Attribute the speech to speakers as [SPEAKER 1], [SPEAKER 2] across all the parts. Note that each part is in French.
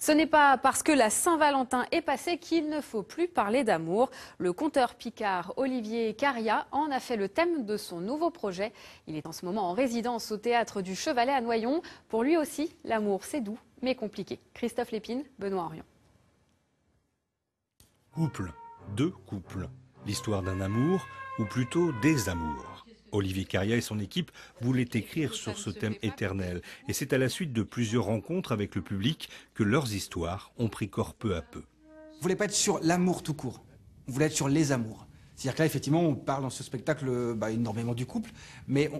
[SPEAKER 1] Ce n'est pas parce que la Saint-Valentin est passée qu'il ne faut plus parler d'amour. Le conteur picard Olivier Caria en a fait le thème de son nouveau projet. Il est en ce moment en résidence au théâtre du Chevalet à Noyon. Pour lui aussi, l'amour c'est doux mais compliqué. Christophe Lépine, Benoît Orion.
[SPEAKER 2] Couple, deux couples, l'histoire d'un amour ou plutôt des amours. Olivier Caria et son équipe voulaient écrire sur ce thème éternel. Et c'est à la suite de plusieurs rencontres avec le public que leurs histoires ont pris corps peu à peu.
[SPEAKER 3] On ne voulait pas être sur l'amour tout court, on voulait être sur les amours. C'est-à-dire que là, effectivement, on parle dans ce spectacle énormément du couple, mais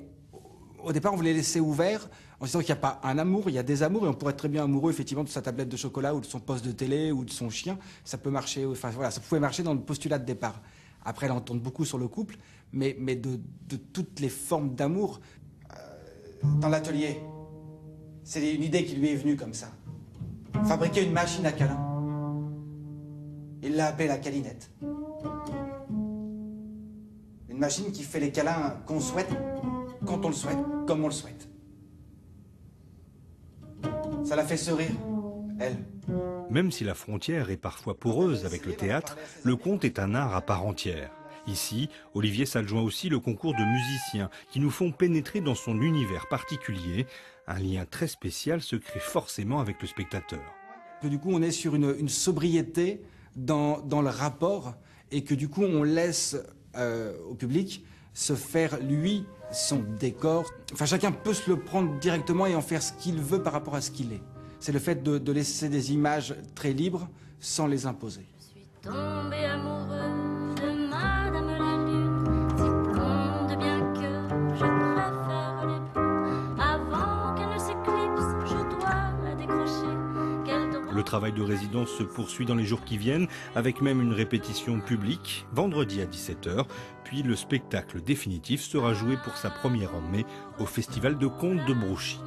[SPEAKER 3] au départ, on voulait laisser ouvert en disant qu'il n'y a pas un amour, il y a des amours, et on pourrait être très bien amoureux, effectivement, de sa tablette de chocolat ou de son poste de télé ou de son chien. Ça peut marcher, enfin voilà, ça pouvait marcher dans le postulat de départ. Après, là, on tourne beaucoup sur le couple, mais de toutes les formes d'amour. Dans l'atelier, c'est une idée qui lui est venue comme ça. Fabriquer une machine à câlin. Il l'a appelée la câlinette. Une machine qui fait les câlins qu'on souhaite, quand on le souhaite, comme on le souhaite. Ça l'a fait sourire, elle.
[SPEAKER 2] Même si la frontière est parfois poreuse avec le théâtre, le conte est un art à part entière. Ici, Olivier s'adjoint aussi le concours de musiciens qui nous font pénétrer dans son univers particulier. Un lien très spécial se crée forcément avec le spectateur.
[SPEAKER 3] Du coup, on est sur une sobriété dans le rapport et que du coup, on laisse au public se faire, lui, son décor. Enfin, chacun peut se le prendre directement et en faire ce qu'il veut par rapport à ce qu'il est. C'est le fait de laisser des images très libres sans les imposer.
[SPEAKER 4] Je suis tombée amoureuse de Madame la Lune, si blonde bien que je préfère les brunes. Avant qu'elle ne s'éclipse, je dois la décrocher.
[SPEAKER 2] Le travail de résidence se poursuit dans les jours qui viennent, avec même une répétition publique, vendredi à 17 h, puis le spectacle définitif sera joué pour sa première en mai au Festival de contes de Brouchy.